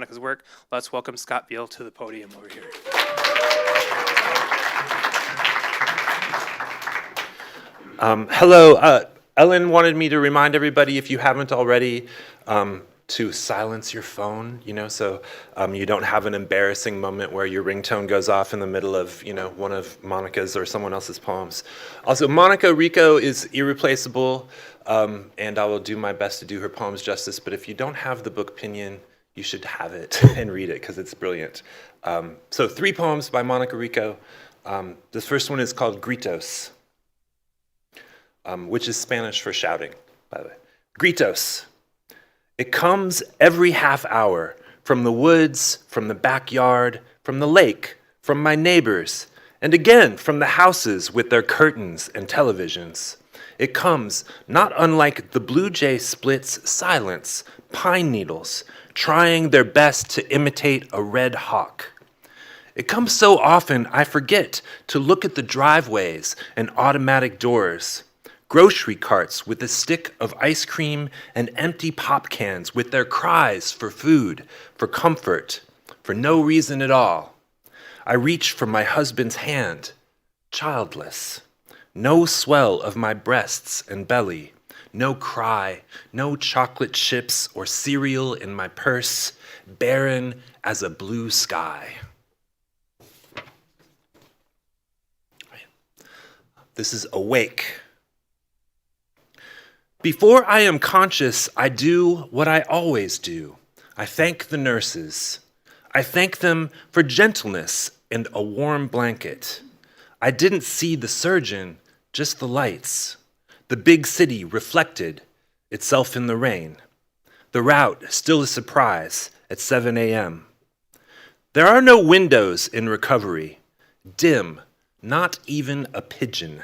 Monica's work. Let's welcome Scott Beal to the podium over here. Hello. Ellen wanted me to remind everybody, if you haven't already, to silence your phone, so you don't have an embarrassing moment where your ringtone goes off in the middle of, one of Monica's or someone else's poems. Also, Monica Rico is irreplaceable, and I will do my best to do her poems justice, but if you don't have the book Pinion, you should have it and read it because it's brilliant. So 3 poems by Monica Rico. This first one is called Gritos, which is Spanish for shouting, by the way. Gritos. It comes every half hour, from the woods, from the backyard, from the lake, from my neighbors, and again from the houses with their curtains and televisions. It comes not unlike the blue jay splits silence, pine needles, trying their best to imitate a red hawk. It comes so often I forget to look at the driveways and automatic doors. Grocery carts with a stick of ice cream and empty pop cans with their cries for food, for comfort, for no reason at all. I reach for my husband's hand, childless. No swell of my breasts and belly, no cry, no chocolate chips or cereal in my purse, barren as a blue sky. This is Awake. Before I am conscious, I do what I always do. I thank the nurses. I thank them for gentleness and a warm blanket. I didn't see the surgeon, just the lights. The big city reflected itself in the rain. The route still a surprise at 7 a.m. There are no windows in recovery. Dim, not even a pigeon.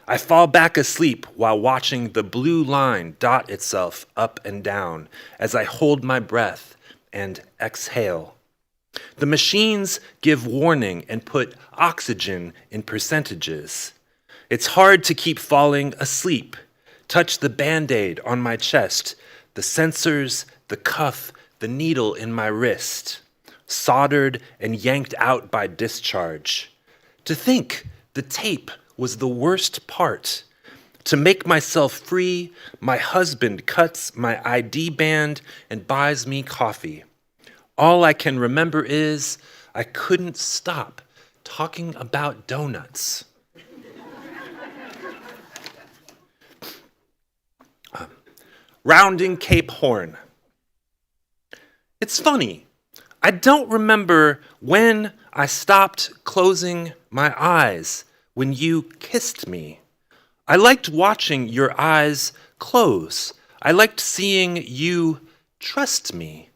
I fall back asleep while watching the blue line dot itself up and down as I hold my breath and exhale. The machines give warning and put oxygen in percentages. It's hard to keep falling asleep. Touch the Band-Aid on my chest, the sensors, the cuff, the needle in my wrist, soldered and yanked out by discharge. To think the tape was the worst part. To make myself free, my husband cuts my ID band and buys me coffee. All I can remember is I couldn't stop talking about donuts. Rounding Cape Horn. It's funny. I don't remember when I stopped closing my eyes when you kissed me. I liked watching your eyes close. I liked seeing you trust me.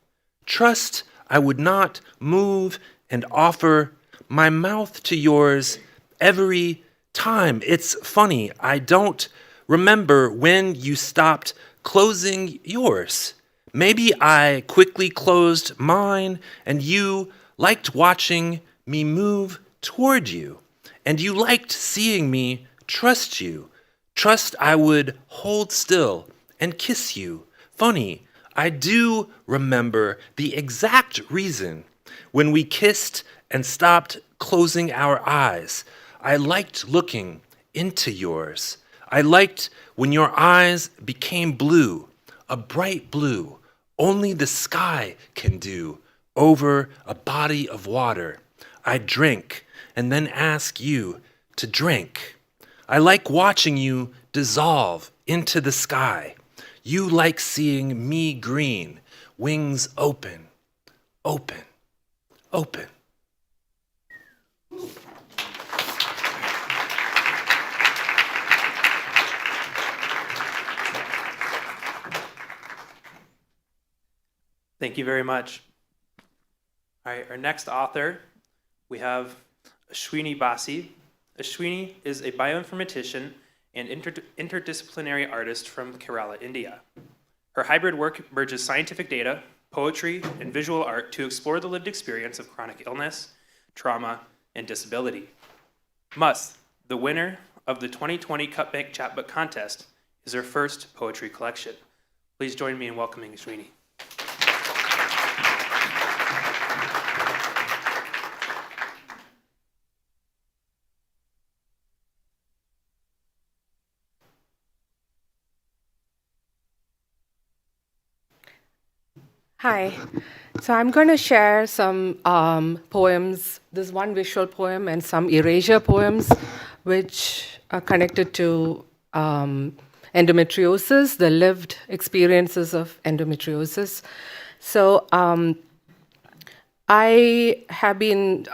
Trust I would not move and offer my mouth to yours every time. It's funny, I don't remember when you stopped closing yours. Maybe I quickly closed mine and you liked watching me move toward you. And you liked seeing me trust you. Trust I would hold still and kiss you. Funny, I do remember the exact reason when we kissed and stopped closing our eyes. I liked looking into yours. I liked when your eyes became blue, a bright blue, only the sky can do, over a body of water. I drink and then ask you to drink. I like watching you dissolve into the sky. You like seeing me green, wings open, open, open. Thank you very much. All right, our next author, we have Ashwini Bhasi. Ashwini is a bioinformatician and interdisciplinary artist from Kerala, India. Her hybrid work merges scientific data, poetry, and visual art to explore the lived experience of chronic illness, trauma, and disability. Mus, the winner of the 2020 Cutbank Chapbook Contest, is her first poetry collection. Please join me in welcoming Ashwini. Hi. So I'm going to share some poems, this one visual poem and some erasure poems, which are connected to endometriosis, the lived experiences of endometriosis. So I have been,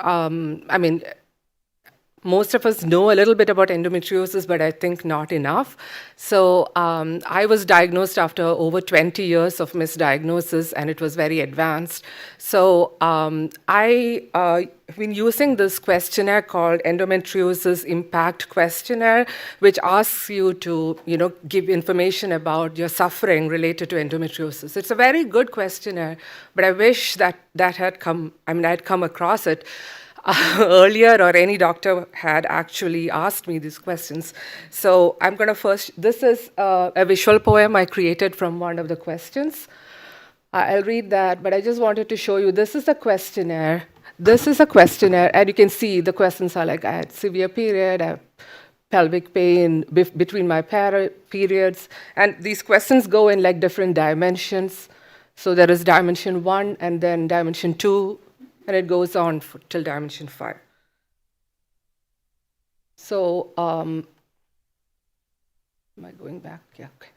most of us know a little bit about endometriosis, but I think not enough. So I was diagnosed after over 20 years of misdiagnosis, and it was very advanced. So I have been using this questionnaire called Endometriosis Impact Questionnaire, which asks you to, give information about your suffering related to endometriosis. It's a very good questionnaire, but I wish that I'd come across it earlier, or any doctor had actually asked me these questions. So I'm going to first, this is a visual poem I created from one of the questions. I'll read that, but I just wanted to show you, this is a questionnaire. This is a questionnaire, and you can see the questions are like, I had severe period, I have pelvic pain between my periods, and these questions go in like different dimensions. So there is dimension 1, and then dimension 2, and it goes on till dimension 5. So, am I going back? Yeah, okay.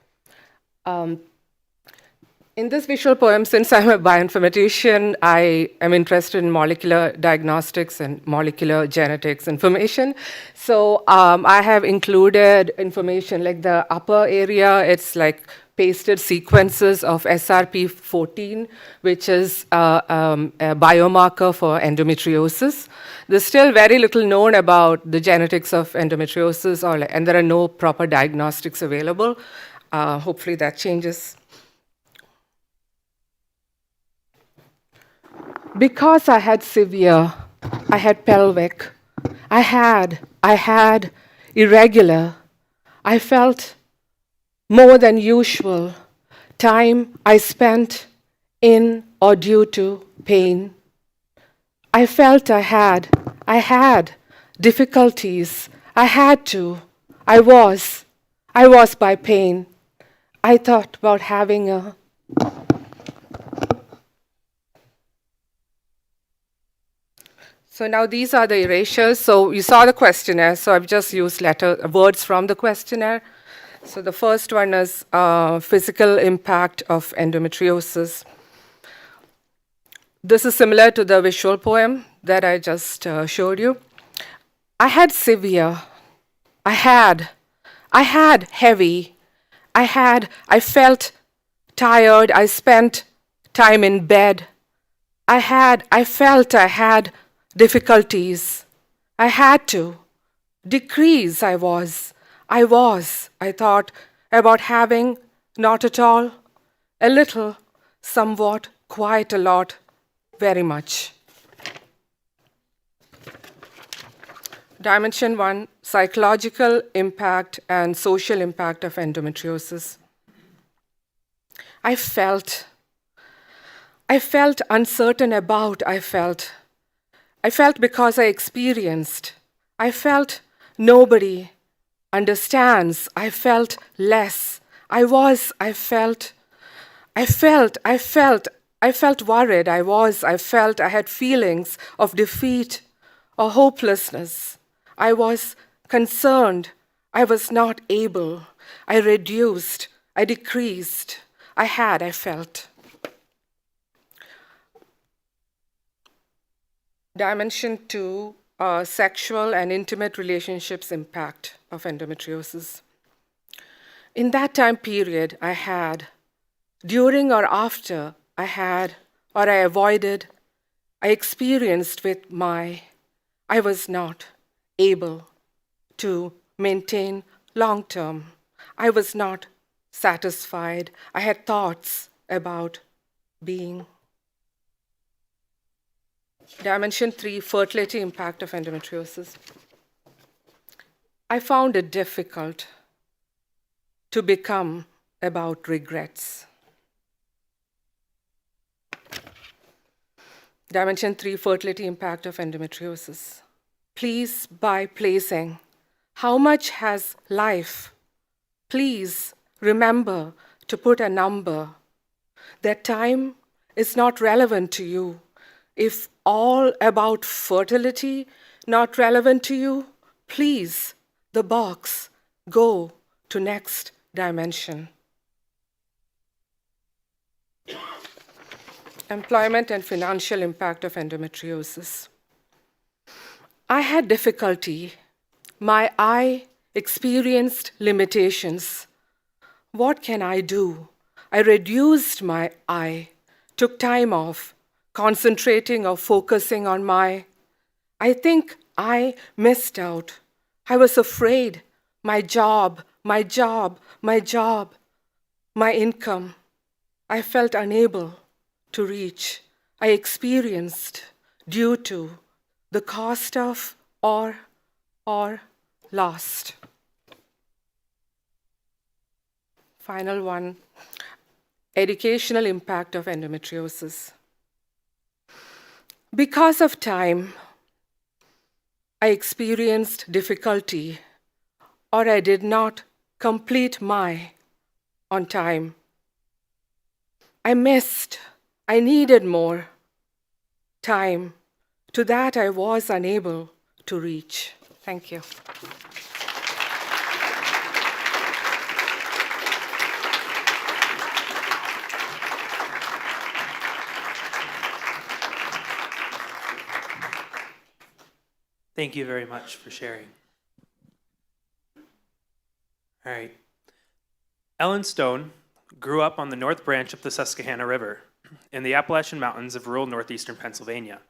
In this visual poem, since I'm a bioinformatician, I am interested in molecular diagnostics and molecular genetics information. So I have included information like the upper area, it's like pasted sequences of SRP14, which is a biomarker for endometriosis. There's still very little known about the genetics of endometriosis, and there are no proper diagnostics available. Hopefully that changes. Because I had severe, I had pelvic, I had irregular, I felt more than usual time I spent in or due to pain. I felt I had difficulties, I was by pain. I thought about having a So now these are the erasures. So you saw the questionnaire, so I've just used words from the questionnaire. So the first one is physical impact of endometriosis. This is similar to the visual poem that I just showed you. I had severe, I had heavy, I felt tired, I spent time in bed. I felt I had difficulties. I had to decrease. I thought about having not at all, a little, somewhat, quite a lot, very much. Dimension 1, psychological impact and social impact of endometriosis. I felt uncertain about, I felt because I experienced. I felt nobody understands. I felt less. I felt worried. I felt I had feelings of defeat or hopelessness. I was concerned. I was not able. I reduced. I decreased. I felt. Dimension 2, sexual and intimate relationships impact of endometriosis. In that time period, I had, during or after, I had, or I avoided, I experienced I was not able to maintain long-term. I was not satisfied. I had thoughts about being. Dimension 3, fertility impact of endometriosis. I found it difficult to become about regrets. Dimension 3, fertility impact of endometriosis. Please, by placing, how much has life? Please remember to put a number. That time is not relevant to you, if all about fertility not relevant to you, please, the box, go to next dimension. Employment and financial impact of endometriosis. I had difficulty. My eye experienced limitations. What can I do? I reduced my eye, took time off, concentrating or focusing on I think I missed out. I was afraid. My job, my income. I felt unable to reach. I experienced due to the cost of or lost. Final one, educational impact of endometriosis. Because of time, I experienced difficulty or I did not complete my on time. I missed, I needed more time. To that I was unable to reach. Thank you. Thank you very much for sharing. All right. Ellen Stone grew up on the North Branch of the Susquehanna River in the Appalachian Mountains of rural northeastern Pennsylvania.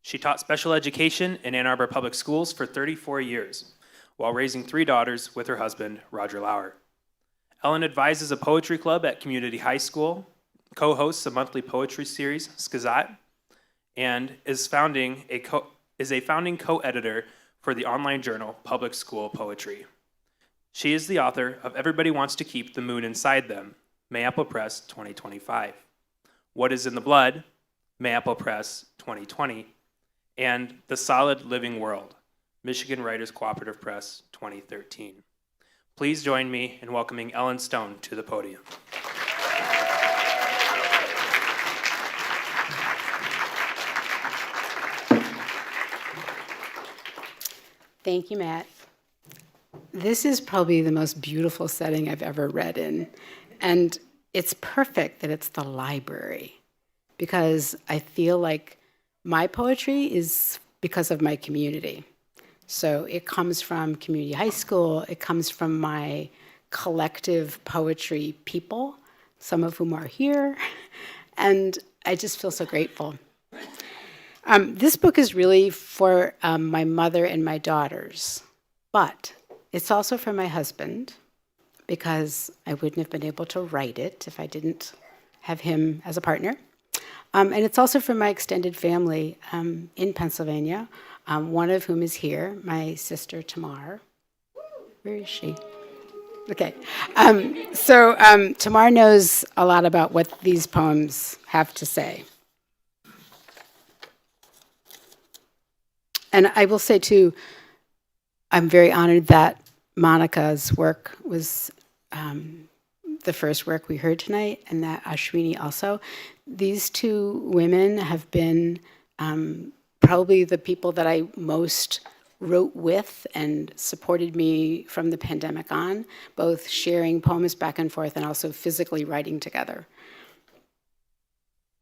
She taught special education in Ann Arbor Public Schools for 34 years while raising 3 daughters with her husband, Roger Lauer. Ellen advises a poetry club at Community High School, co-hosts a monthly poetry series, Skazat, and is a founding co-editor for the online journal Public School Poetry. She is the author of Everybody Wants to Keep the Moon Inside Them, Mayapple Press 2025. What is in the Blood, Mayapple Press 2020, and The Solid Living World, Michigan Writers Cooperative Press 2013. Please join me in welcoming Ellen Stone to the podium. Thank you, Matt. This is probably the most beautiful setting I've ever read in. And it's perfect that it's the library, because I feel like my poetry is because of my community. So it comes from Community High School, it comes from my collective poetry people, some of whom are here, and I just feel so grateful. This book is really for my mother and my daughters, but it's also for my husband, because I wouldn't have been able to write it if I didn't have him as a partner. And it's also for my extended family in Pennsylvania, one of whom is here, my sister Tamar. Where is she? Okay. So Tamar knows a lot about what these poems have to say. And I will say, too, I'm very honored that Monica's work was the first work we heard tonight, and that Ashwini also. These 2 women have been probably the people that I most wrote with and supported me from the pandemic on, both sharing poems back and forth and also physically writing together.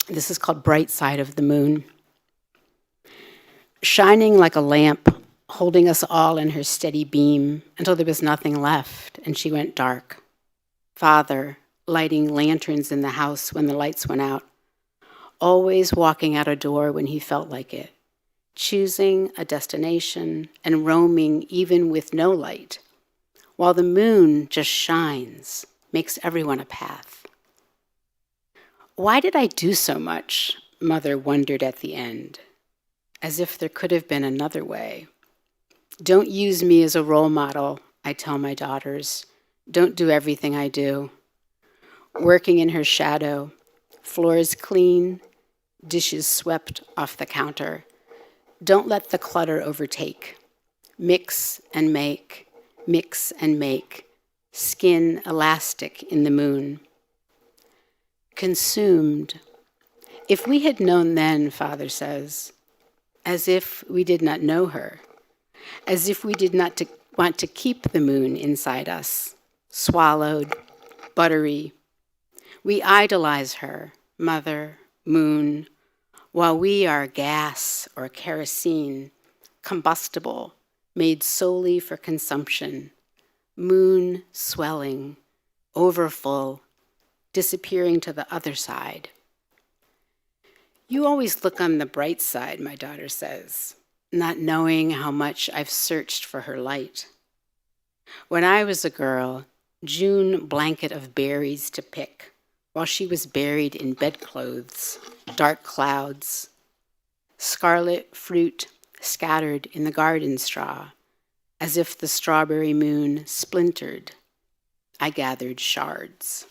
This is called Bright Side of the Moon. Shining like a lamp, holding us all in her steady beam until there was nothing left and she went dark. Father, lighting lanterns in the house when the lights went out, always walking out a door when he felt like it, choosing a destination and roaming even with no light, while the moon just shines, makes everyone a path. Why did I do so much? Mother wondered at the end, as if there could have been another way. Don't use me as a role model, I tell my daughters. Don't do everything I do. Working in her shadow, floors clean, dishes swept off the counter. Don't let the clutter overtake. Mix and make, skin elastic in the moon. Consumed, If we had known then, Father says, as if we did not know her, as if we did not want to keep the moon inside us, swallowed, buttery. We idolize her, mother, moon, while we are gas or kerosene, combustible, made solely for consumption, moon swelling, overfull, disappearing to the other side. You always look on the bright side, my daughter says, not knowing how much I've searched for her light. When I was a girl, June blanket of berries to pick, while she was buried in bedclothes, dark clouds, scarlet fruit scattered in the garden straw, as if the strawberry moon splintered. I gathered shards.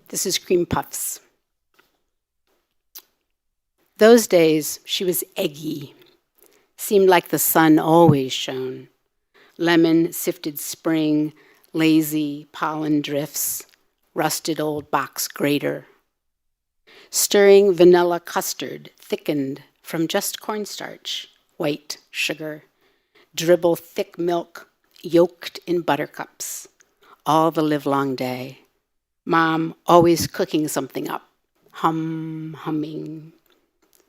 This is Cream Puffs. Those days, she was eggy. Seemed like the sun always shone. Lemon sifted spring, lazy pollen drifts, rusted old box grater. Stirring vanilla custard thickened from just cornstarch, white sugar. Dribble thick milk, yolked in buttercups, all the livelong day. Mom always cooking something up, humming.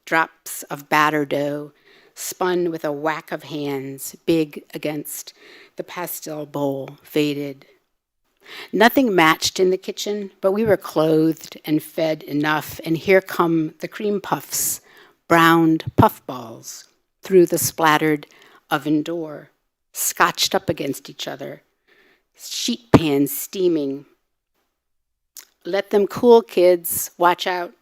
Drops of batter dough spun with a whack of hands, big against the pastel bowl, faded. Nothing matched in the kitchen, but we were clothed and fed enough, and here come the cream puffs, browned puffballs, through the splattered oven door, scotched up against each other, sheet pans steaming. Let them cool, kids, watch out,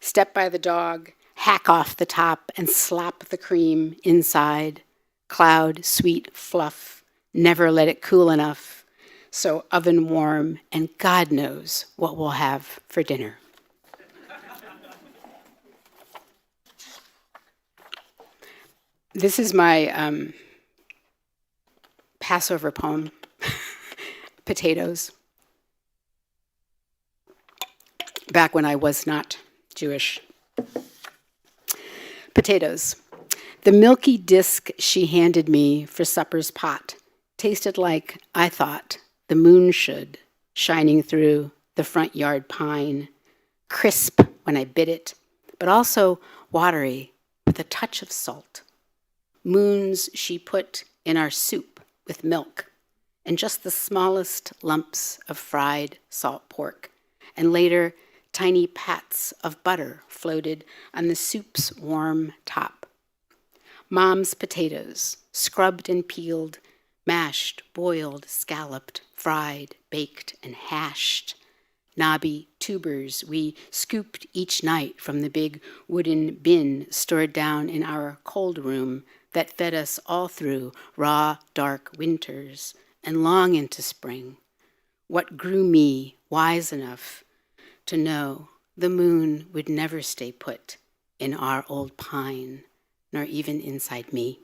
step by the dog, hack off the top and slap the cream inside. Cloud, sweet fluff, never let it cool enough. So oven warm, and God knows what we'll have for dinner. This is my Passover poem, Potatoes. Back when I was not Jewish. Potatoes. The milky disc she handed me for supper's pot tasted like, I thought, the moon should, shining through the front yard pine, crisp when I bit it, but also watery with a touch of salt. Moons she put in our soup with milk and just the smallest lumps of fried salt pork, and later tiny pats of butter floated on the soup's warm top. Mom's potatoes, scrubbed and peeled, mashed, boiled, scalloped, fried, baked, and hashed. Knobby tubers we scooped each night from the big wooden bin stored down in our cold room that fed us all through raw, dark winters and long into spring. What grew me wise enough to know the moon would never stay put in our old pine, nor even inside me.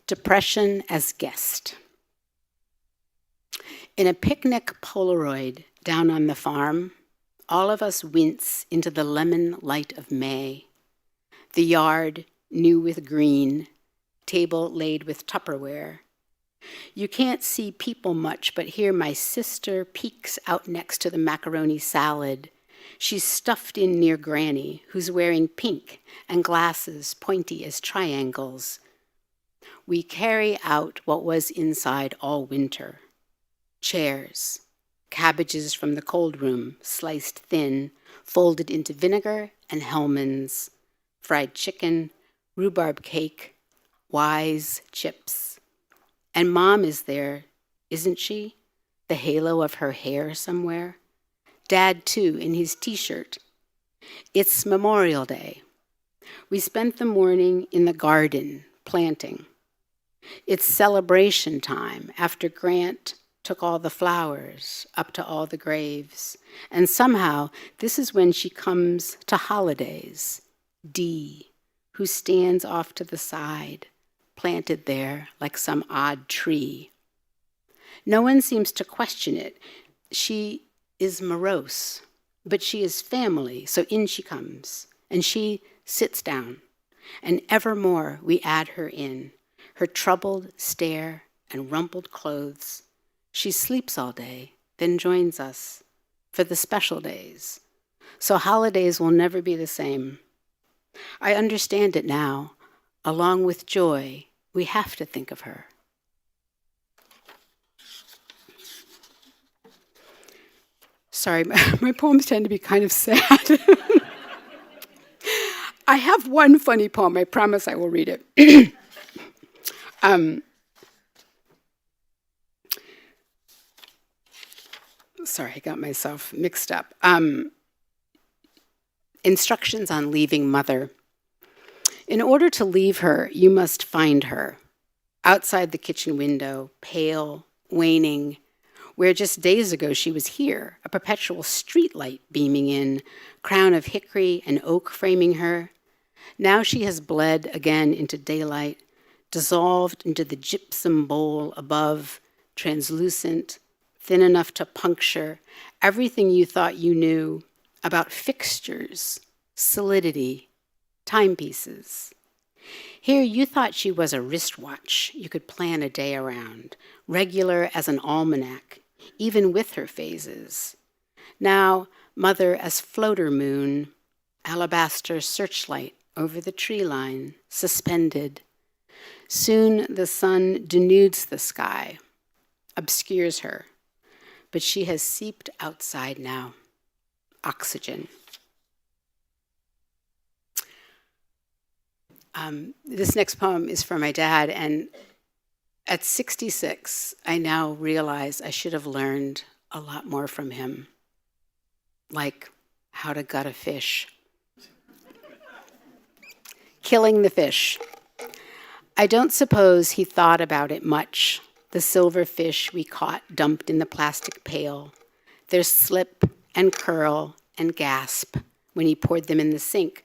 Depression as guest. In a picnic Polaroid down on the farm, all of us wince into the lemon light of May. The yard, new with green, table laid with Tupperware. You can't see people much, but here my sister peeks out next to the macaroni salad. She's stuffed in near Granny, who's wearing pink and glasses pointy as triangles. We carry out what was inside all winter. Chairs, cabbages from the cold room, sliced thin, folded into vinegar and Hellmann's, fried chicken, rhubarb cake, Wise chips. And Mom is there, isn't she? The halo of her hair somewhere. Dad, too, in his t-shirt. It's Memorial Day. We spent the morning in the garden, planting. It's celebration time after Grant took all the flowers up to all the graves. And somehow, this is when she comes to holidays. Dee, who stands off to the side, planted there like some odd tree. No one seems to question it. She is morose, but she is family, so in she comes, and she sits down, and evermore we add her in, her troubled stare and rumpled clothes. She sleeps all day, then joins us for the special days. So holidays will never be the same. I understand it now. Along with joy, we have to think of her. Sorry, my poems tend to be kind of sad. I have one funny poem. I promise I will read it. Sorry, I got myself mixed up. Instructions on leaving mother. In order to leave her, you must find her. Outside the kitchen window, pale, waning, where just days ago she was here, a perpetual streetlight beaming in, crown of hickory and oak framing her. Now she has bled again into daylight, dissolved into the gypsum bowl above, translucent, thin enough to puncture everything you thought you knew about fixtures, solidity, timepieces. Here you thought she was a wristwatch you could plan a day around, regular as an almanac, even with her phases. Now, mother as floater moon, alabaster searchlight over the tree line, suspended. Soon the sun denudes the sky, obscures her, but she has seeped outside now. Oxygen. This next poem is for my dad, and at 66, I now realize I should have learned a lot more from him, like how to gut a fish. Killing the fish. I don't suppose he thought about it much, the silver fish we caught dumped in the plastic pail, their slip and curl and gasp when he poured them in the sink.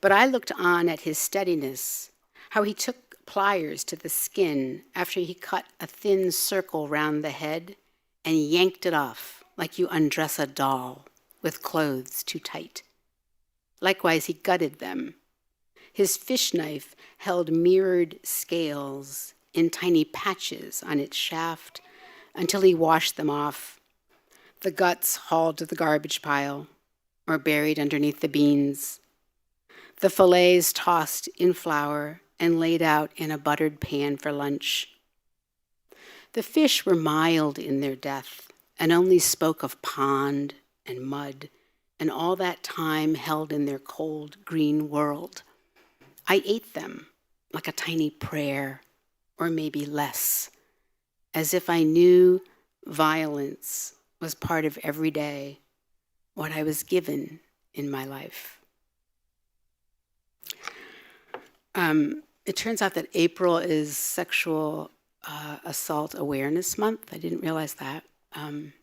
But I looked on at his steadiness, how he took pliers to the skin after he cut a thin circle round the head and yanked it off like you undress a doll with clothes too tight. Likewise, he gutted them. His fish knife held mirrored scales in tiny patches on its shaft until he washed them off, the guts hauled to the garbage pile or buried underneath the beans, the fillets tossed in flour and laid out in a buttered pan for lunch. The fish were mild in their death and only spoke of pond and mud and all that time held in their cold green world. I ate them like a tiny prayer, or maybe less, as if I knew violence was part of every day, what I was given in my life. It turns out that April is Sexual Assault Awareness Month. I didn't realize that. And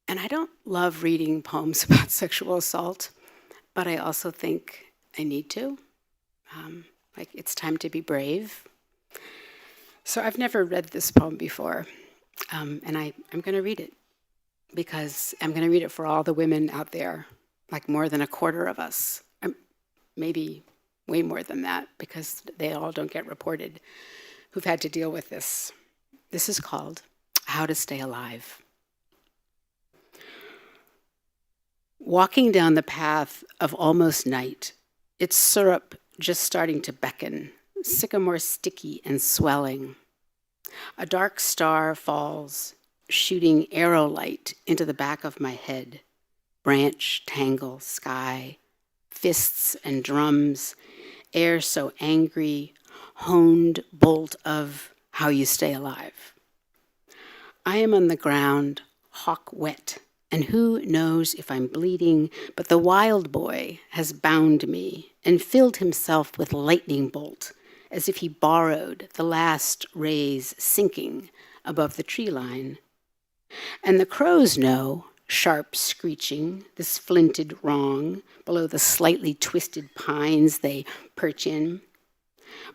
I don't love reading poems about sexual assault, but I also think I need to. Like, it's time to be brave. So I've never read this poem before, and I'm going to read it because I'm going to read it for all the women out there, like more than a quarter of us, maybe way more than that, because they all don't get reported, who've had to deal with this. This is called How to Stay Alive. Walking down the path of almost night, its syrup just starting to beckon, sycamore sticky and swelling. A dark star falls, shooting arrow light into the back of my head. Branch, tangle, sky, fists and drums, air so angry, honed bolt of how you stay alive. I am on the ground, hawk wet, and who knows if I'm bleeding, but the wild boy has bound me and filled himself with lightning bolt, as if he borrowed the last rays sinking above the tree line. And the crows know, sharp screeching, this flinted wrong below the slightly twisted pines they perch in.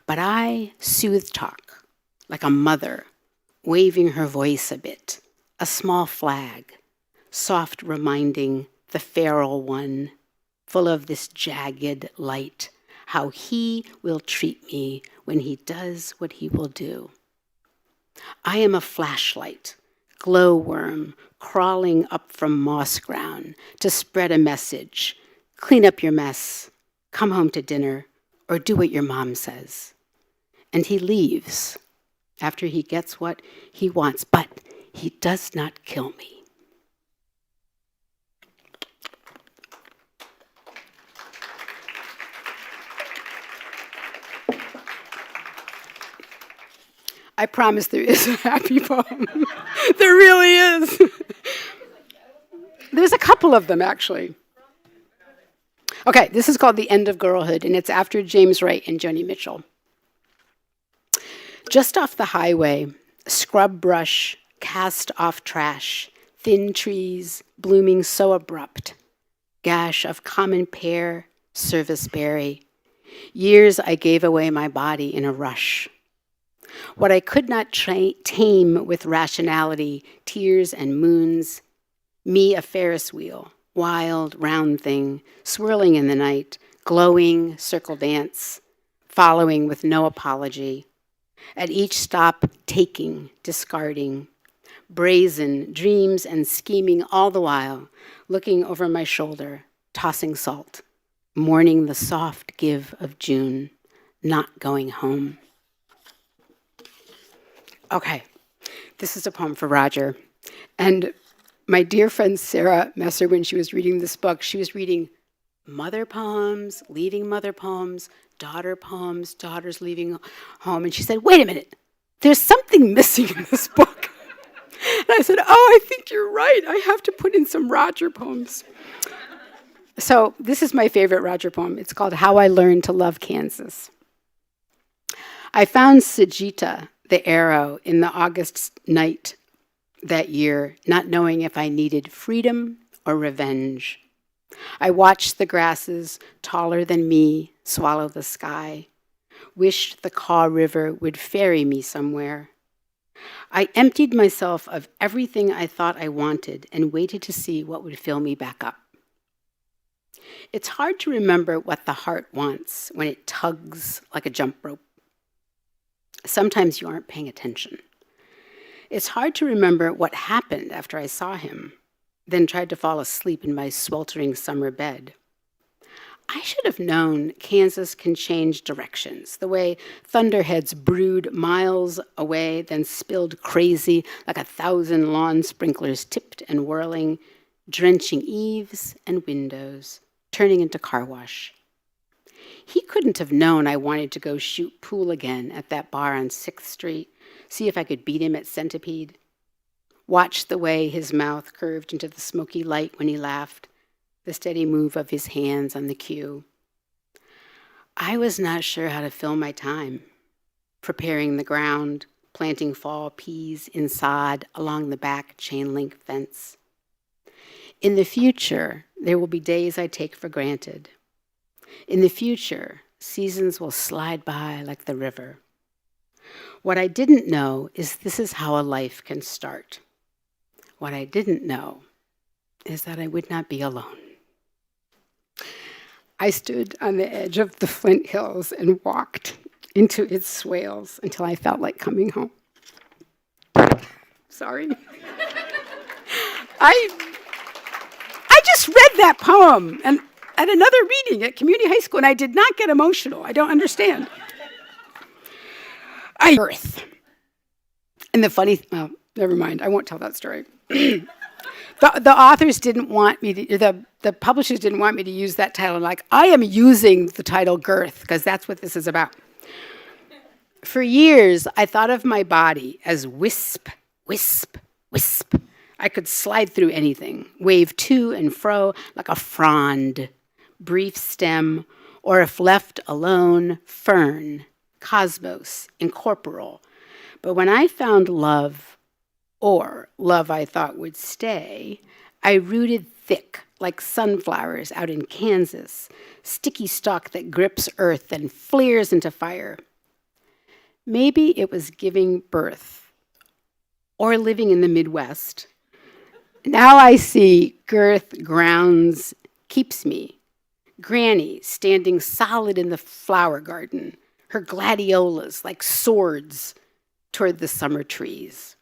But I soothe talk like a mother waving her voice a bit, a small flag, soft reminding the feral one, full of this jagged light, how he will treat me when he does what he will do. I am a flashlight, glowworm, crawling up from moss ground to spread a message. Clean up your mess, come home to dinner, or do what your mom says. And he leaves after he gets what he wants, but he does not kill me. I promise there is a happy poem. There really is. There's a couple of them, actually. Okay, this is called The End of Girlhood, and it's after James Wright and Joni Mitchell. Just off the highway, scrub brush, cast off trash, thin trees, blooming so abrupt, gash of common pear, service berry. Years I gave away my body in a rush. What I could not tame with rationality, tears and moons, me a Ferris wheel, wild, round thing, swirling in the night, glowing, circle dance, following with no apology. At each stop, taking, discarding, brazen, dreams and scheming all the while, looking over my shoulder, tossing salt, mourning the soft give of June, not going home. Okay, this is a poem for Roger. And my dear friend Sarah Messer, when she was reading this book, she was reading mother poems, leaving mother poems, daughters leaving home. And she said, wait a minute, there's something missing in this book. And I said, oh, I think you're right. I have to put in some Roger poems. So this is my favorite Roger poem. It's called How I Learned to Love Kansas. I found Sajita, the arrow, in the August night that year, not knowing if I needed freedom or revenge. I watched the grasses, taller than me, swallow the sky, wished the Kaw River would ferry me somewhere. I emptied myself of everything I thought I wanted and waited to see what would fill me back up. It's hard to remember what the heart wants when it tugs like a jump rope. Sometimes you aren't paying attention. It's hard to remember what happened after I saw him, then tried to fall asleep in my sweltering summer bed. I should have known Kansas can change directions, the way thunderheads brood miles away, then spilled crazy like 1,000 lawn sprinklers tipped and whirling, drenching eaves and windows, turning into car wash. He couldn't have known I wanted to go shoot pool again at that bar on 6th Street, see if I could beat him at Centipede. Watch the way his mouth curved into the smoky light when he laughed, the steady move of his hands on the cue. I was not sure how to fill my time, preparing the ground, planting fall peas in sod along the back chain-link fence. In the future, there will be days I take for granted. In the future, seasons will slide by like the river. What I didn't know is this is how a life can start. What I didn't know is that I would not be alone. I stood on the edge of the Flint Hills and walked into its swales until I felt like coming home. Sorry. I just read that poem and at another reading at community high school, and I did not get emotional. I don't understand. Earth. And the funny, well, never mind. I won't tell that story. The authors didn't want me to, the publishers didn't want me to use that title. Like, I am using the title Girth, because that's what this is about. For years, I thought of my body as wisp, wisp, wisp. I could slide through anything, wave to and fro like a frond, brief stem, or if left alone, fern, cosmos, incorporeal. But when I found love, or love I thought would stay, I rooted thick like sunflowers out in Kansas, sticky stalk that grips earth and flares into fire. Maybe it was giving birth, or living in the Midwest. Now I see girth grounds keeps me. Granny standing solid in the flower garden, her gladiolas like swords toward the summer trees.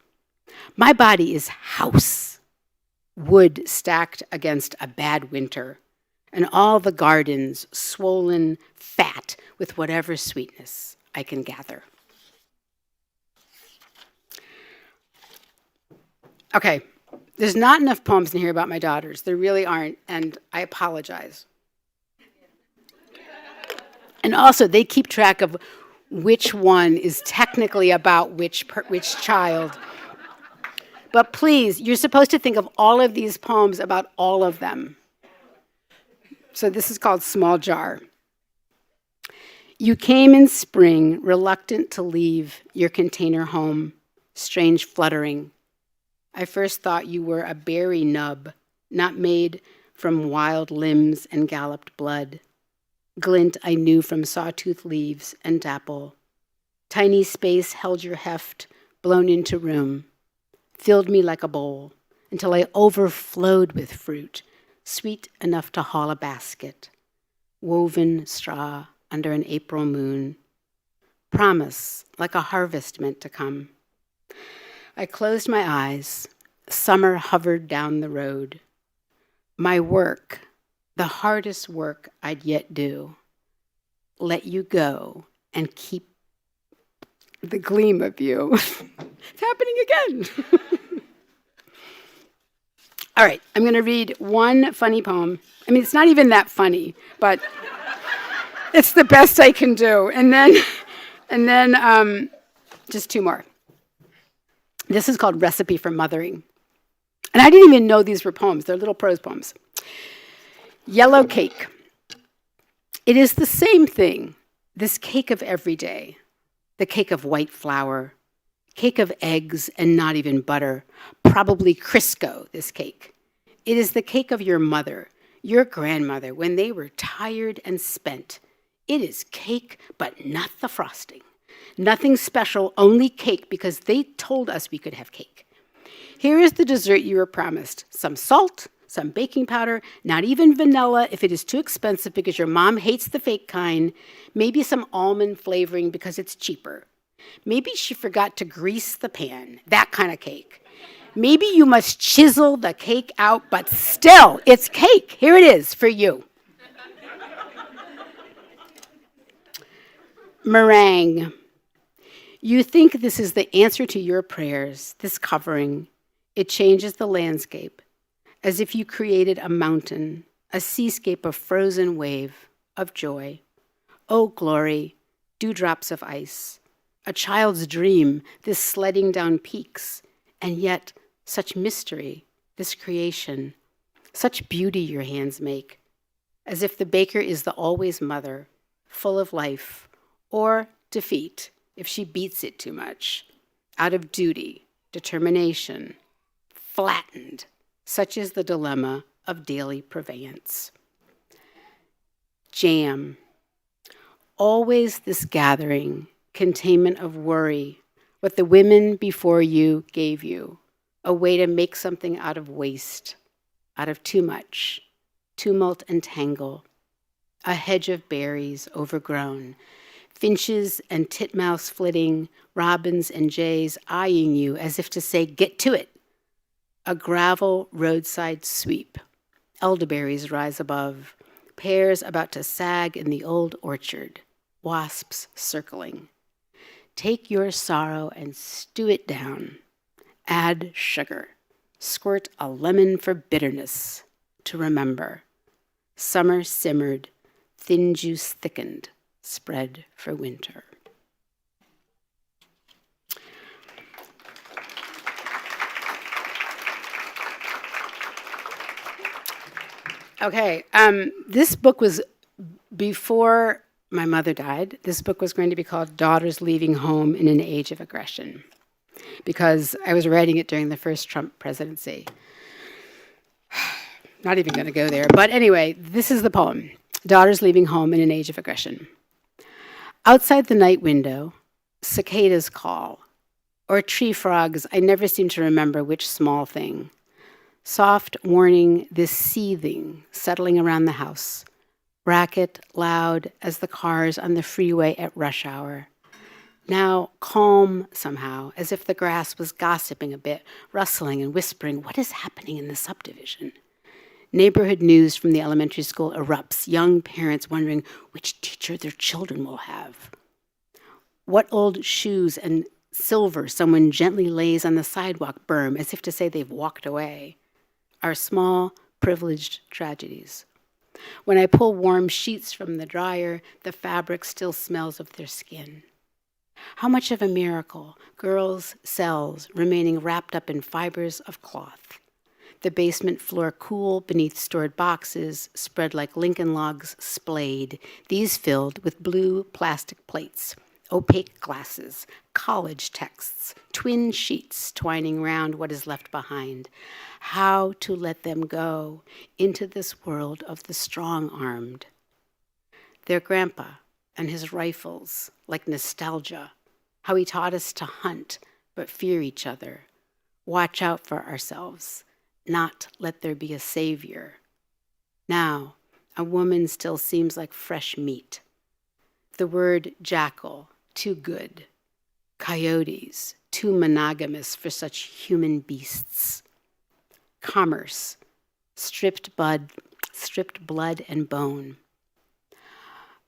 My body is house, wood stacked against a bad winter, and all the gardens swollen fat with whatever sweetness I can gather. Okay, there's not enough poems in here about my daughters. There really aren't, and I apologize. And also, they keep track of which one is technically about which child. But please, you're supposed to think of all of these poems about all of them. So this is called Small Jar. You came in spring, reluctant to leave your container home, strange fluttering. I first thought you were a berry nub, not made from wild limbs and galloped blood. Glint I knew from sawtooth leaves and dapple. Tiny space held your heft, blown into room, filled me like a bowl, until I overflowed with fruit, sweet enough to haul a basket. Woven straw under an April moon. Promise, like a harvest meant to come. I closed my eyes. Summer hovered down the road. My work, the hardest work I'd yet do, let you go and keep the gleam of you. It's happening again. All right, I'm going to read one funny poem. I mean, it's not even that funny, but it's the best I can do. And then just two more. This is called Recipe for Mothering. And I didn't even know these were poems. They're little prose poems. Yellow cake. It is the same thing, this cake of every day. The cake of white flour, cake of eggs and not even butter, probably Crisco, this cake. It is the cake of your mother, your grandmother, when they were tired and spent. It is cake, but not the frosting. Nothing special, only cake, because they told us we could have cake. Here is the dessert you were promised. Some salt, some baking powder, not even vanilla if it is too expensive because your mom hates the fake kind, maybe some almond flavoring because it's cheaper. Maybe she forgot to grease the pan, that kind of cake. Maybe you must chisel the cake out, but still, it's cake. Here it is for you. Meringue. You think this is the answer to your prayers, this covering. It changes the landscape, as if you created a mountain, a seascape of frozen wave, of joy. Oh, glory, dewdrops of ice, a child's dream, this sledding down peaks, and yet such mystery, this creation, such beauty your hands make, as if the baker is the always mother, full of life, or defeat if she beats it too much, out of duty, determination, flattened. Such is the dilemma of daily purveyance. Jam. Always this gathering, containment of worry, what the women before you gave you, a way to make something out of waste, out of too much, tumult and tangle, a hedge of berries overgrown, finches and titmouse flitting, robins and jays eyeing you as if to say, get to it. A gravel roadside sweep. Elderberries rise above. Pears about to sag in the old orchard. Wasps circling. Take your sorrow and stew it down. Add sugar. Squirt a lemon for bitterness. To remember. Summer simmered. Thin juice thickened. Spread for winter. Okay, this book was before my mother died. This book was going to be called Daughters Leaving Home in an Age of Aggression, because I was writing it during the first Trump presidency. Not even going to go there. But anyway, this is the poem, Daughters Leaving Home in an Age of Aggression. Outside the night window, cicadas call. Or tree frogs, I never seem to remember which small thing. Soft warning, this seething, settling around the house. Racket, loud as the cars on the freeway at rush hour. Now calm somehow, as if the grass was gossiping a bit, rustling and whispering, what is happening in the subdivision? Neighborhood news from the elementary school erupts, young parents wondering which teacher their children will have. What old shoes and silver someone gently lays on the sidewalk berm as if to say they've walked away. Our small, privileged tragedies. When I pull warm sheets from the dryer, the fabric still smells of their skin. How much of a miracle, girls' cells remaining wrapped up in fibers of cloth. The basement floor cool beneath stored boxes, spread like Lincoln logs splayed, these filled with blue plastic plates, opaque glasses, college texts, twin sheets twining round what is left behind. How to let them go into this world of the strong-armed. Their grandpa and his rifles, like nostalgia, how he taught us to hunt but fear each other, watch out for ourselves, not let there be a savior. Now, a woman still seems like fresh meat. The word jackal, too good. Coyotes, too monogamous for such human beasts. Commerce, stripped blood and bone.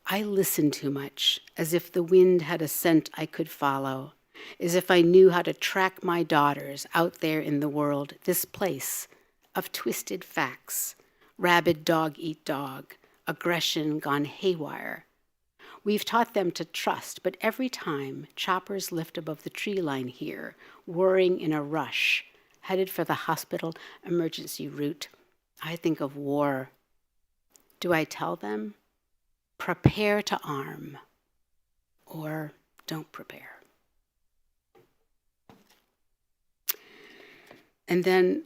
I listen too much, as if the wind had a scent I could follow, as if I knew how to track my daughters out there in the world, this place of twisted facts, rabid dog eat dog, aggression gone haywire. We've taught them to trust, but every time choppers lift above the tree line here, whirring in a rush, headed for the hospital emergency route, I think of war. Do I tell them? Prepare to arm, or don't prepare. And then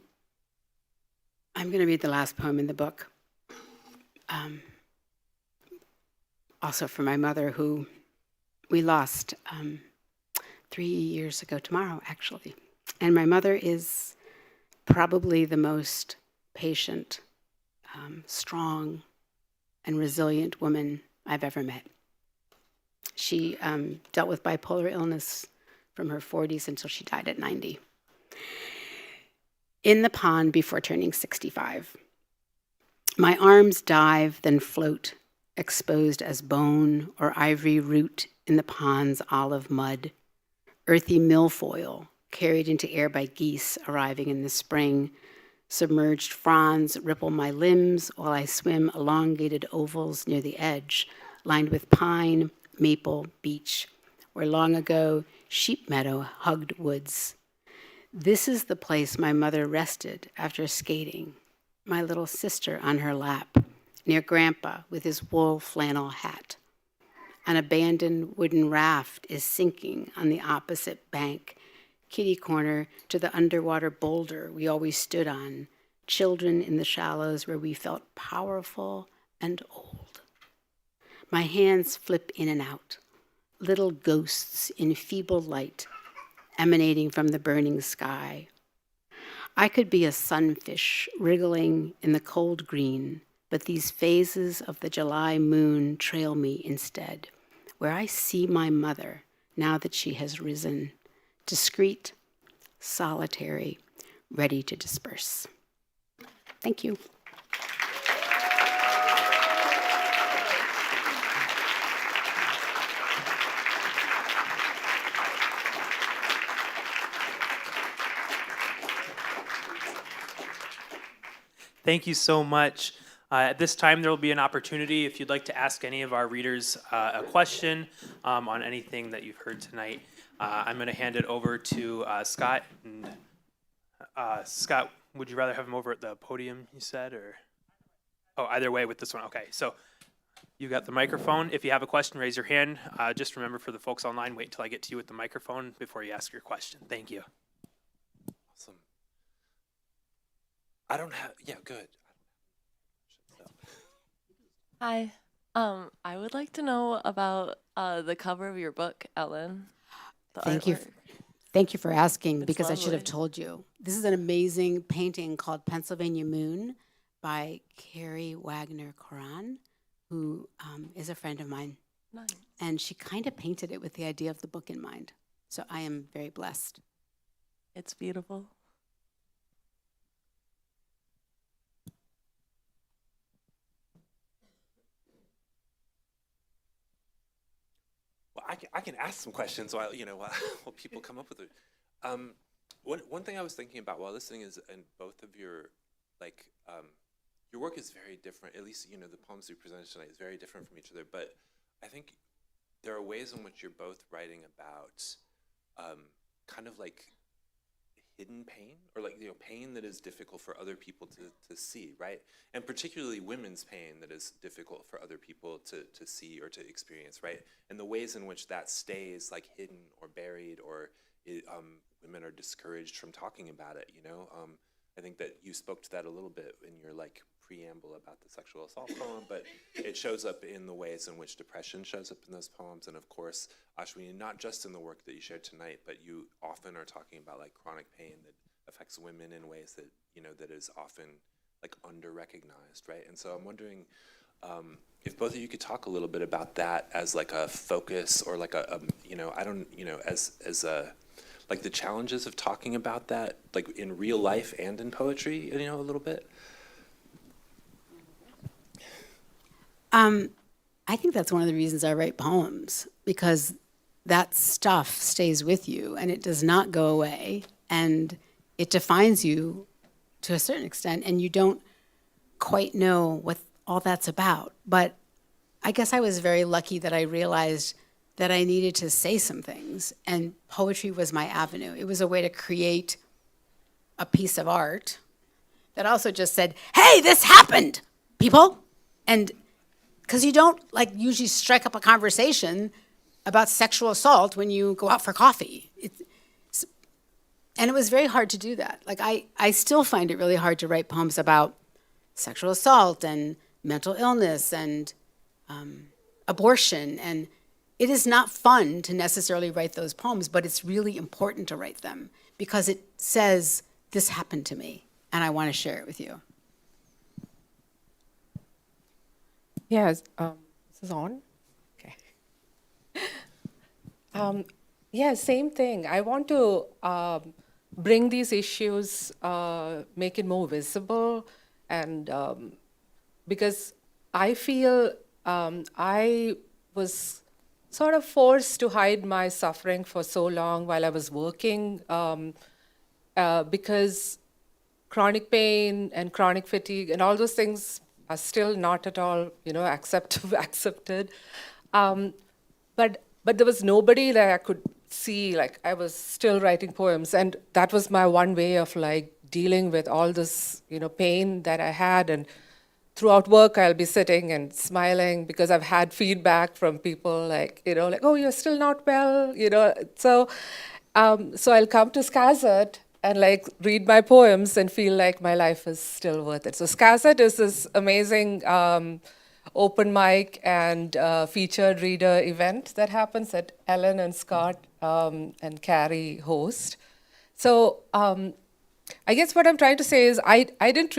I'm going to read the last poem in the book. Also for my mother, who we lost 3 years ago tomorrow, actually. And my mother is probably the most patient, strong, and resilient woman I've ever met. She dealt with bipolar illness from her 40s until she died at 90. In the pond before turning 65. My arms dive, then float, exposed as bone or ivory root in the pond's olive mud. Earthy milfoil carried into air by geese arriving in the spring. Submerged fronds ripple my limbs while I swim elongated ovals near the edge, lined with pine, maple, beech, where long ago sheep meadow hugged woods. This is the place my mother rested after skating, my little sister on her lap, near Grandpa with his wool flannel hat. An abandoned wooden raft is sinking on the opposite bank, kitty corner to the underwater boulder we always stood on, children in the shallows where we felt powerful and old. My hands flip in and out, little ghosts in feeble light emanating from the burning sky. I could be a sunfish wriggling in the cold green, but these phases of the July moon trail me instead, where I see my mother now that she has risen, discreet, solitary, ready to disperse. Thank you. Thank you so much. At this time, there will be an opportunity if you'd like to ask any of our readers a question on anything that you've heard tonight. I'm going to hand it over to Scott. And Scott, would you rather have him over at the podium, you said, or? Oh, either way with this one. Okay, so you got the microphone. If you have a question, raise your hand. Just remember for the folks online, wait until I get to you with the microphone before you ask your question. Thank you. Awesome. I don't have, yeah, good. Hi. I would like to know about the cover of your book, Ellen. The Thank you. artwork. Thank you for asking, It's because I should have lovely. told you. This is an amazing painting called Pennsylvania Moon by Carrie Wagner Coran, who is a friend of mine. Nice. And she kind of painted it with the idea of the book in mind. So I am very blessed. It's beautiful. Well, I can ask some questions while while people come up with it. One thing I was thinking about while listening is, in both of your your work is very different. At least the poems you presented tonight is very different from each other. But I think there are ways in which you're both writing about kind of like hidden pain, or pain that is difficult for other people to see, right? And particularly women's pain that is difficult for other people to see or to experience, right? And the ways in which that stays like hidden or buried, or women are discouraged from talking about it, I think that you spoke to that a little bit in your preamble about the sexual assault poem, but it shows up in the ways in which depression shows up in those poems. And of course, Ashwini, not just in the work that you shared tonight, but you often are talking about chronic pain that affects women in ways that, that is often under-recognized, right? And so I'm wondering if both of you could talk a little bit about that as a focus, or as a, the challenges of talking about that, in real life and in poetry, a little bit. I think that's one of the reasons I write poems, because that stuff stays with you and it does not go away, and it defines you to a certain extent, and you don't quite know what all that's about. But I guess I was very lucky that I realized that I needed to say some things, and poetry was my avenue. It was a way to create a piece of art that also just said, hey, this happened, people. And because you don't usually strike up a conversation about sexual assault when you go out for coffee. And it was very hard to do that. I still find it really hard to write poems about sexual assault and mental illness and abortion. And it is not fun to necessarily write those poems, but it's really important to write them because it says, this happened to me, and I want to share it with you. Yes, this is on? Okay. Yeah, same thing. I want to bring these issues, make it more visible, and because I feel I was sort of forced to hide my suffering for so long while I was working, because chronic pain and chronic fatigue and all those things are still not at all, accepted. But there was nobody that I could see. I was still writing poems, and that was my one way of dealing with all this, pain that I had. And throughout work, I'll be sitting and smiling because I've had feedback from people oh, you're still not well, So I'll come to Skazat and read my poems and feel like my life is still worth it. So Skazat is this amazing open mic and featured reader event that happens that Ellen and Scott and Carrie host. So I guess what I'm trying to say is I didn't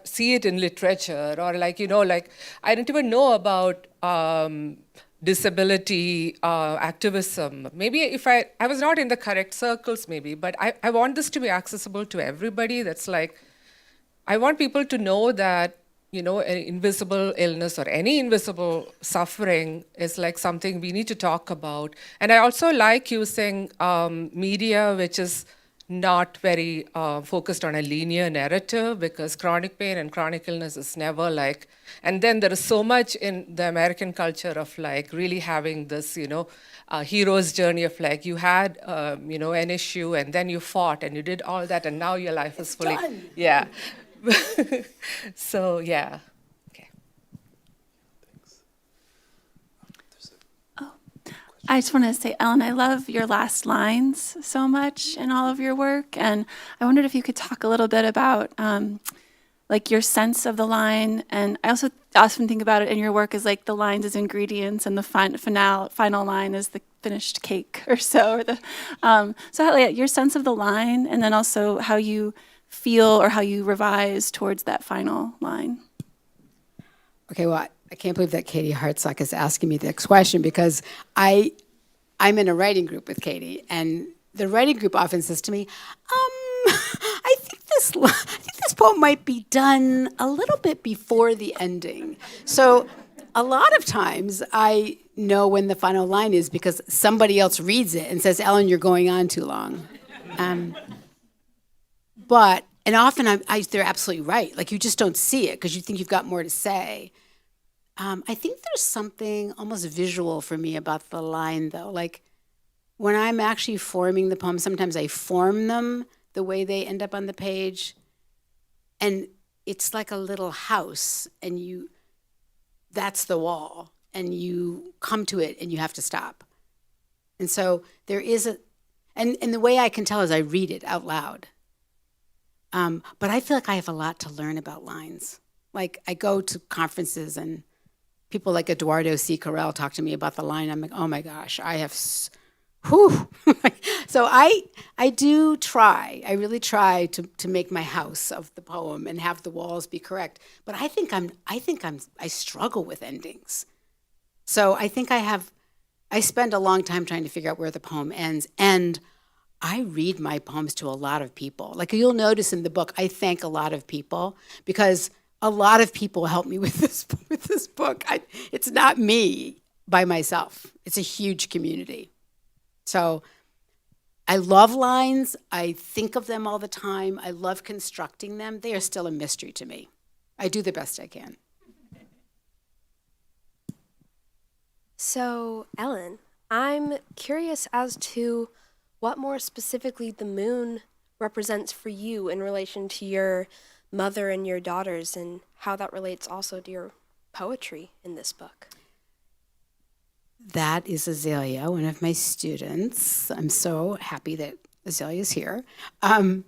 see it in literature, or I didn't even know about disability activism. Maybe if I was not in the correct circles, maybe, but I want this to be accessible to everybody. That's I want people to know that, an invisible illness or any invisible suffering is something we need to talk about. And I also like using media which is not very focused on a linear narrative, because chronic pain and chronic illness is never and then there is so much in the American culture of really having this, hero's journey of you had, an issue, and then you fought and you did all that, and now your life is fully done. Yeah. So yeah. Okay. I just want to say, Ellen, I love your last lines so much in all of your work, and I wondered if you could talk a little bit about your sense of the line. And I also often think about it in your work as the lines as ingredients, and the final line is finished cake or so. Or so your sense of the line, and then also how you feel or how you revise towards that final line. Okay, well, I can't believe that Katie Hartsock is asking me the next question, because I'm in a writing group with Katie, and the writing group often says to me, I think this poem might be done a little bit before the ending. So a lot of times I know when the final line is because somebody else reads it and says, Ellen, you're going on too long. And often they're absolutely right. Like, you just don't see it because you think you've got more to say. I think there's something almost visual for me about the line, though. Like, when I'm actually forming the poem, sometimes I form them the way they end up on the page. And it's like a little house, and that's the wall, and you come to it and you have to stop. And so there is and the way I can tell is I read it out loud. But I feel like I have a lot to learn about lines. Like, I go to conferences and people like Eduardo C. Carrell talk to me about the line. I'm like, oh my gosh, I have, whew. So I do try. I really try to make my house of the poem and have the walls be correct. But I struggle with endings. So I think I spend a long time trying to figure out where the poem ends. And I read my poems to a lot of people. Like, you'll notice in the book, I thank a lot of people because a lot of people help me with this book. It's not me by myself. It's a huge community. So I love lines. I think of them all the time. I love constructing them. They are still a mystery to me. I do the best I can. So, Ellen, I'm curious as to what more specifically the moon represents for you in relation to your mother and your daughters, and how that relates also to your poetry in this book. That is Azalea, one of my students. I'm so happy that Azalea is here. I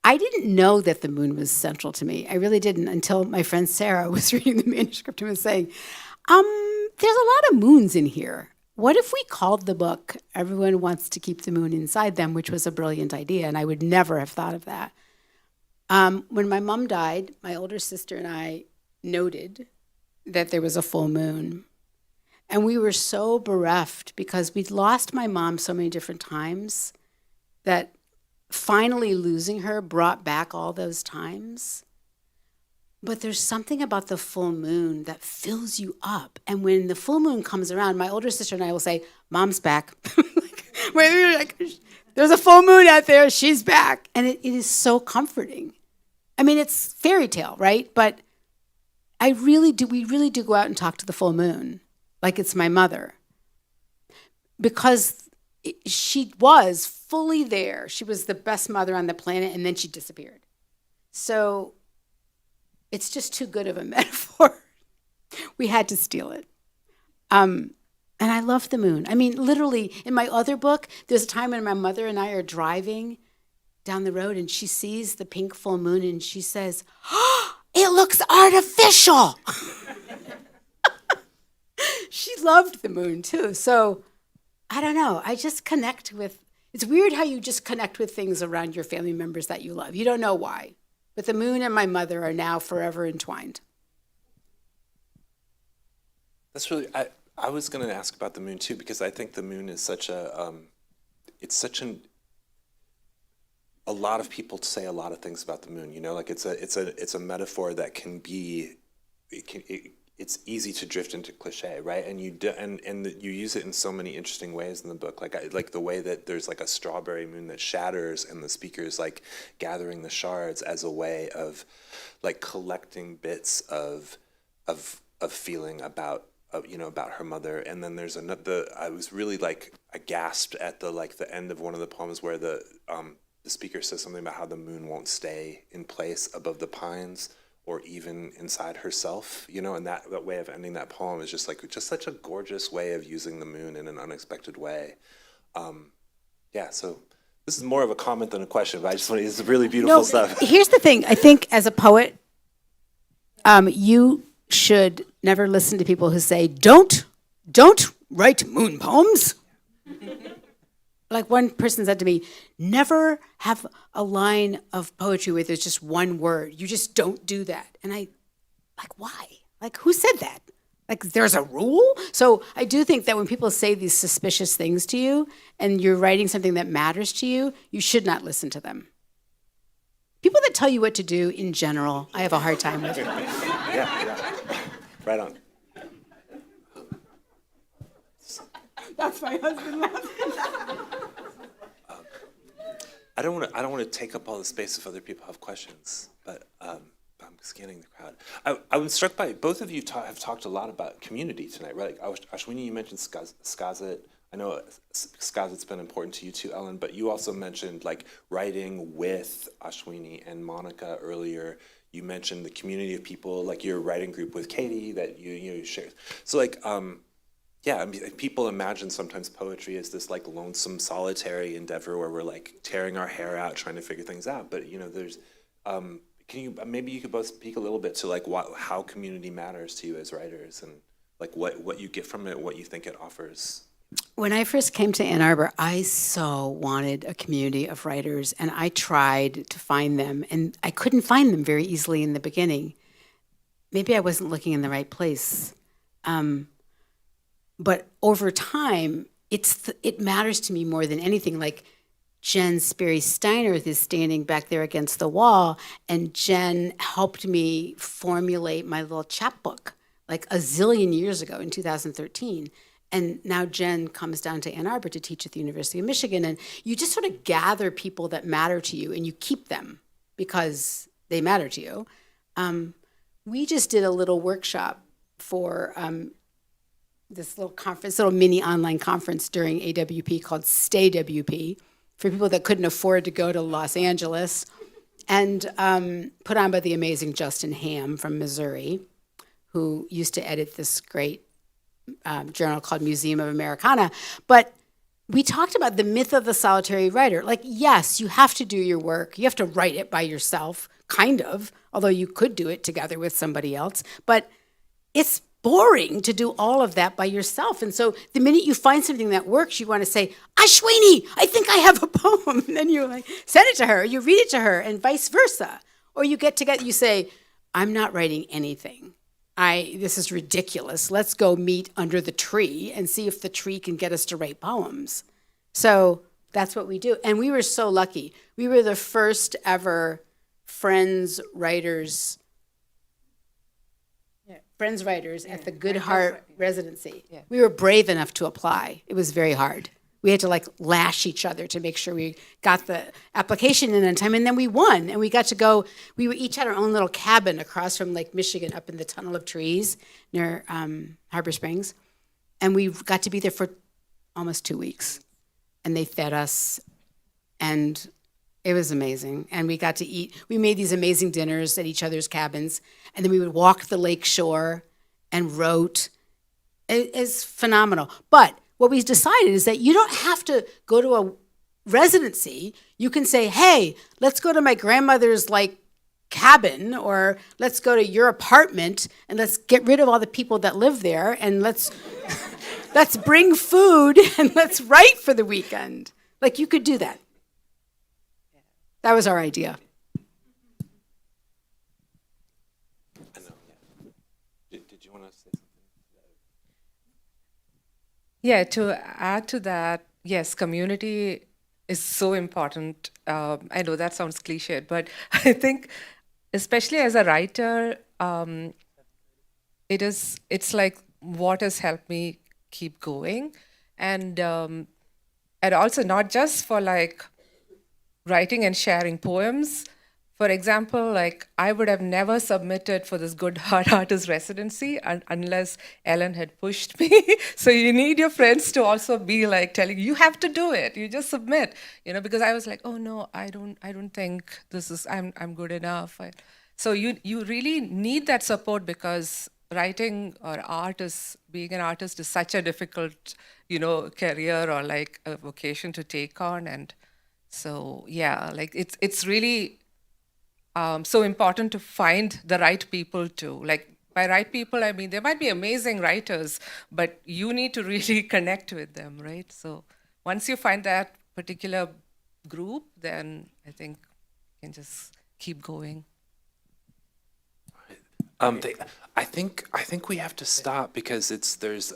didn't know that the moon was central to me. I really didn't until my friend Sarah was reading the manuscript and was saying, there's a lot of moons in here. What if we called the book Everyone Wants to Keep the Moon Inside Them, which was a brilliant idea, and I would never have thought of that. When my mom died, my older sister and I noted that there was a full moon. And we were so bereft because we'd lost my mom so many different times that finally losing her brought back all those times. But there's something about the full moon that fills you up. And when the full moon comes around, my older sister and I will say, Mom's back. There's a full moon out there, she's back. And it is so comforting. I mean, it's fairy tale, right? But we really do go out and talk to the full moon like it's my mother. Because she was fully there. She was the best mother on the planet, and then she disappeared. So it's just too good of a metaphor. We had to steal it. And I love the moon. I mean, literally, in my other book, there's a time when my mother and I are driving down the road, and she sees the pink full moon, and she says, oh, it looks artificial. She loved the moon, too. So I don't know. I just connect with, it's weird how you just connect with things around your family members that you love. You don't know why. But the moon and my mother are now forever entwined. That's really, I was going to ask about the moon too, because I think the moon is such a lot of people say a lot of things about the moon, you know, like it's a metaphor that can be, it's easy to drift into cliche, right? And you use it in so many interesting ways in the book. Like the way that there's like a strawberry moon that shatters, and the speaker's like gathering the shards as a way of like collecting bits of feeling about her mother. And then there's I was really like, I gasped at the end of one of the poems where the speaker says something about how the moon won't stay in place above the pines or even inside herself, you know, and that way of ending that poem is just such a gorgeous way of using the moon in an unexpected way. So this is more of a comment than a question, but it's really beautiful stuff. Here's the thing. I think as a poet, you should never listen to people who say, don't write moon poems. Like one person said to me, never have a line of poetry where there's just one word. You just don't do that. And I, like, why? Like, who said that? Like, there's a rule? So I do think that when people say these suspicious things to you and you're writing something that matters to you, you should not listen to them. People that tell you what to do in general, I have a hard time with. Yeah. Right on. That's my husband laughing. I don't want to take up all the space if other people have questions, but I'm scanning the crowd. I was struck by both of you have talked a lot about community tonight, right? Like Ashwini, you mentioned Skazit. I know Skazit's been important to you too, Ellen, but you also mentioned like writing with Ashwini and Monica earlier. You mentioned the community of people, like your writing group with Katie that you shared. So like, yeah, I mean, people imagine sometimes poetry as this like lonesome, solitary endeavor where we're like tearing our hair out trying to figure things out. But there's, maybe you could both speak a little bit to like how community matters to you as writers and like what you get from it, what you think it offers. When I first came to Ann Arbor, I so wanted a community of writers, and I tried to find them, and I couldn't find them very easily in the beginning. Maybe I wasn't looking in the right place. But over time, it matters to me more than anything. Like Jen Sperry Steinert is standing back there against the wall, and Jen helped me formulate my little chapbook like a zillion years ago in 2013. And now Jen comes down to Ann Arbor to teach at the University of Michigan, and you just sort of gather people that matter to you, and you keep them because they matter to you. We just did a little workshop for this little conference, little mini online conference during AWP called Stay WP for people that couldn't afford to go to Los Angeles, and put on by the amazing Justin Ham from Missouri, who used to edit this great journal called Museum of Americana. But we talked about the myth of the solitary writer. Like, yes, you have to do your work. You have to write it by yourself, kind of, although you could do it together with somebody else. But it's boring to do all of that by yourself. And so the minute you find something that works, you want to say, Ashwini, I think I have a poem. And then you like send it to her, you read it to her, and vice versa. Or you get together, you say, I'm not writing anything. This is ridiculous. Let's go meet under the tree and see if the tree can get us to write poems. So that's what we do. And we were so lucky. We were the first ever Friends Writers at the Good Heart residency. Yeah. We were brave enough to apply. It was very hard. We had to like lash each other to make sure we got the application in on time, and then we won. And we got to go. We each had our own little cabin across from Lake Michigan, up in the tunnel of trees near Harbor Springs, and we got to be there for almost 2 weeks. And they fed us, and it was amazing. And we got to eat. We made these amazing dinners at each other's cabins, and then we would walk the lake shore and wrote. It's phenomenal, but what we decided is that you don't have to go to a residency. You can say, hey, let's go to my grandmother's like cabin, or let's go to your apartment and let's get rid of all the people that live there, and let's bring food and let's write for the weekend. Like, you could do that. That was our idea. I know, yeah. Did you want to say something? Yeah, to add to that, yes, community is so important. I know that sounds cliched, but I think, especially as a writer, it's like what has helped me keep going, and also not just for like writing and sharing poems. For example, like I would have never submitted for this Good Heart Artist residency unless Ellen had pushed me. So you need your friends to also be like telling you have to do it. You just submit, because I was like, oh no, I don't think this is I'm good enough. So you really need that support, because writing or being an artist is such a difficult, career or like a vocation to take on. And so yeah, like it's really so important to find the right people too. Like, by right people, I mean, there might be amazing writers, but you need to really connect with them, right? So once you find that particular group, then I think we can just keep going. I think we have to stop because there's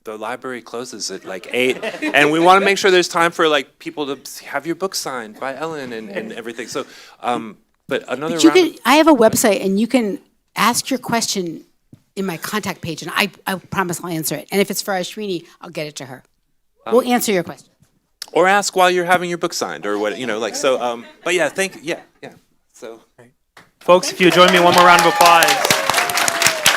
the library closes at like 8, and we want to make sure there's time for like people to have your book signed by Ellen and everything. So, but another But you round. can, I have a website, and you can ask your question in my contact page, and I promise I'll answer it. And if it's for Ashwini, I'll get it to her. We'll answer your question. Or ask while you're having your book signed, or what, like so. But yeah, yeah. So. Folks, if you join me, one more round of applause.